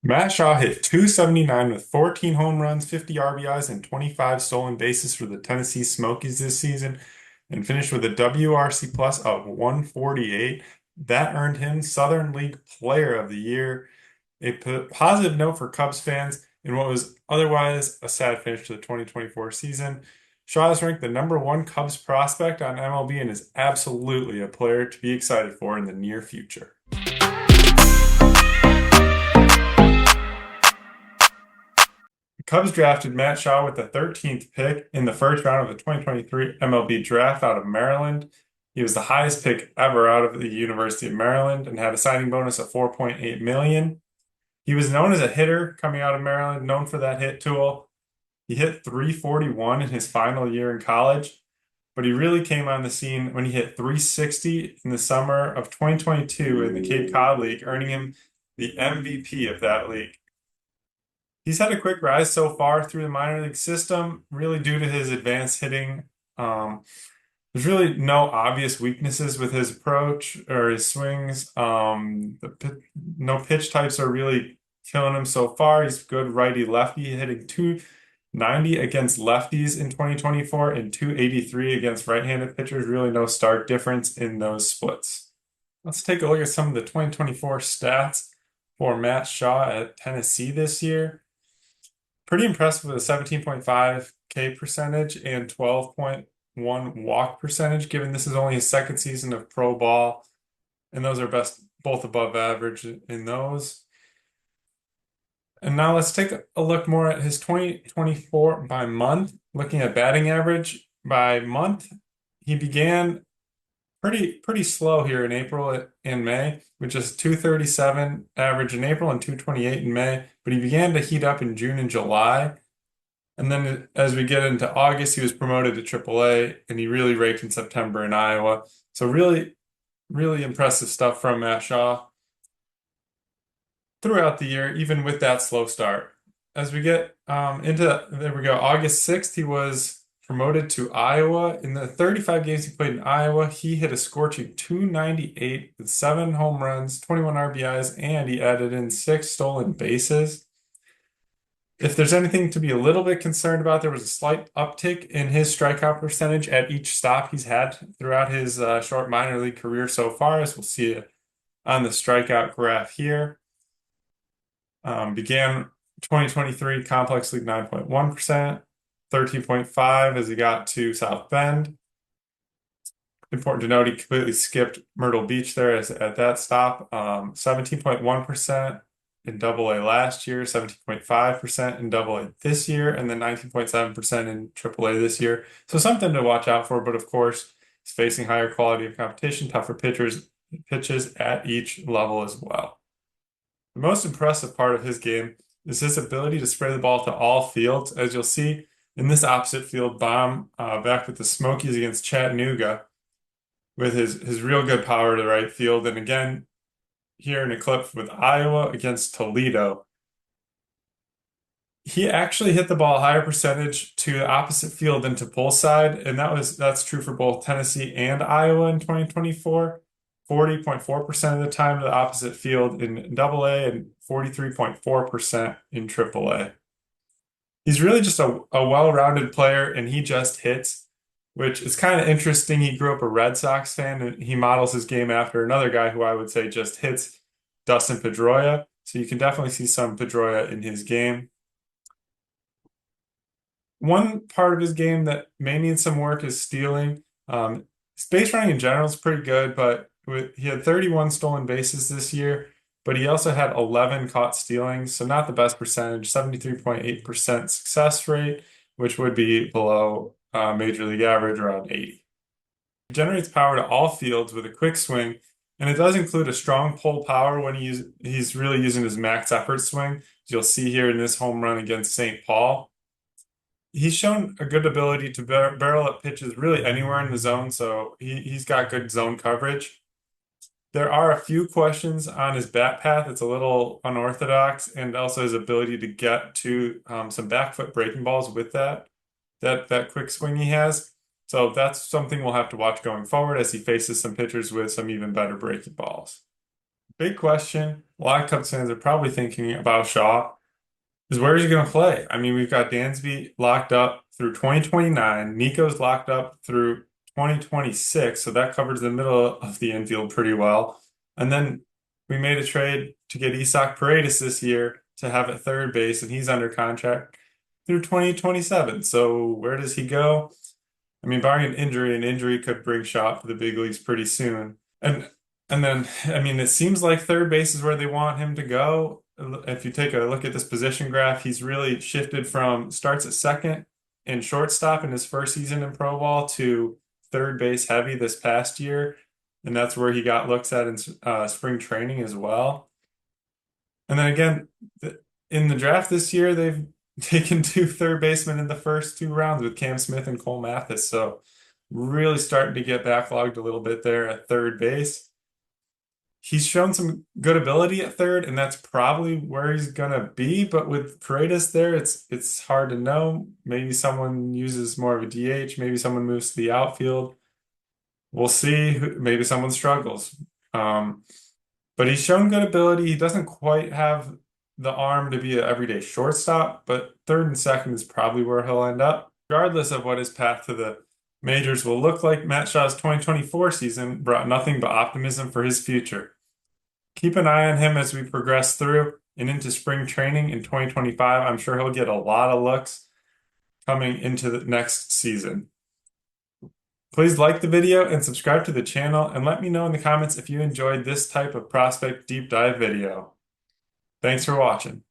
Matt Shaw hit 279 with 14 home runs, 50 RBIs, and 25 stolen bases for the Tennessee Smokies this season and finished with a WRC plus of 148. That earned him Southern League Player of the Year. A positive note for Cubs fans in what was otherwise a sad finish to the 2024 season. Shaw is ranked the #1 Cubs prospect on MLB and is absolutely a player to be excited for in the near future. Cubs drafted Matt Shaw with the 13th pick in the first round of the 2023 MLB draft out of Maryland. He was the highest pick ever out of the University of Maryland and had a signing bonus of 4.8 million. He was known as a hitter coming out of Maryland, known for that hit tool. He hit 341 in his final year in college, but he really came on the scene when he hit 360 in the summer of 2022 in the Cape Cod League, earning him the MVP of that league. He's had a quick rise so far through the minor league system, really due to his advanced hitting. There's really no obvious weaknesses with his approach or his swings. No pitch types are really killing him so far. He's good righty lefty, hitting 290 against lefties in 2024 and 283 against right-handed pitchers. Really no stark difference in those splits. Let's take a look at some of the 2024 stats for Matt Shaw at Tennessee this year. Pretty impressive with a 17.5 K percentage and 12.1 walk percentage, given this is only his second season of pro ball, and those are both above average in those. And now let's take a look more at his 2024 by month. Looking at batting average by month, he began pretty slow here in April and May, with just 237 average in April and 228 in May, but he began to heat up in June and July. And then as we get into August, he was promoted to AAA and he really raked in September in Iowa. So really, really impressive stuff from Matt Shaw throughout the year, even with that slow start. As we get there we go, August 6th, he was promoted to Iowa. In the 35 games he played in Iowa, he hit a scorching 298 with 7 home runs, 21 RBIs, and he added in 6 stolen bases. If there's anything to be a little bit concerned about, there was a slight uptick in his strikeout percentage at each stop he's had throughout his short minor league career so far, as we'll see on the strikeout graph here. Began 2023 Complex League 9.1%, 13.5 as he got to South Bend. Important to note, he completely skipped Myrtle Beach there at that stop. 17.1% in Double-A last year, 17.5% in Double-A this year, and then 19.7% in Triple-A this year. So something to watch out for, but of course, he's facing higher quality of competition, tougher pitches at each level as well. The most impressive part of his game is his ability to spray the ball to all fields, as you'll see in this opposite field bomb back with the Smokies against Chattanooga with his real good power to right field. And again, here in a clip with Iowa against Toledo, he actually hit the ball a higher percentage to the opposite field than to pull side, and that's true for both Tennessee and Iowa in 2024. 40.4% of the time to the opposite field in Double-A and 43.4% in Triple-A. He's really just a well-rounded player, and he just hits, which is kind of interesting. He grew up a Red Sox fan, and he models his game after another guy who I would say just hits, Dustin Pedroia. So you can definitely see some Pedroia in his game. One part of his game that may need some work is stealing. His base running in general is pretty good, but he had 31 stolen bases this year, but he also had 11 caught stealing, so not the best percentage, 73.8% success rate, which would be below major league average, around 80. He generates power to all fields with a quick swing, and it does include a strong pull power when he's really using his max effort swing, as you'll see here in this home run against St. Paul. He's shown a good ability to barrel up pitches really anywhere in the zone, so he's got good zone coverage. There are a few questions on his bat path. It's a little unorthodox, and also his ability to get to some back foot breaking balls with that quick swing he has. So that's something we'll have to watch going forward as he faces some pitchers with some even better breaking balls. big question a lot of Cubs fans are probably thinking about Shaw is where is he going to play? I mean, we've got Dansby locked up through 2029. Nico's locked up through 2026, so that covers the middle of the infield pretty well. And then we made a trade to get Isaac Paredes this year to have at third base, and he's under contract through 2027. So where does he go? I mean, barring an injury could bring Shaw to the big leagues pretty soon. And then, I mean, it seems like third base is where they want him to go. If you take a look at this position graph, he's really shifted from starts at second and shortstop in his first season in pro ball to third base heavy this past year. And that's where he got looks at in spring training as well. And then again, in the draft this year, they've taken two third basemen in the first two rounds with Cam Smith and Cole Mathis. So really starting to get backlogged a little bit there at third base. He's shown some good ability at third, and that's probably where he's gonna be. But with Paredes there, it's hard to know. Maybe someone uses more of a DH, maybe someone moves to the outfield. We'll see. Maybe someone struggles. Um, but he's shown good ability. He doesn't quite have the arm to be an everyday shortstop, but third and second is probably where he'll end up. Regardless of what his path to the majors will look like, Matt Shaw's 2024 season brought nothing but optimism for his future. Keep an eye on him as we progress through and into spring training in 2025. I'm sure he'll get a lot of looks coming into the next season. Please like the video and subscribe to the channel, and let me know in the comments if you enjoyed this type of prospect deep dive video. Thanks for watching.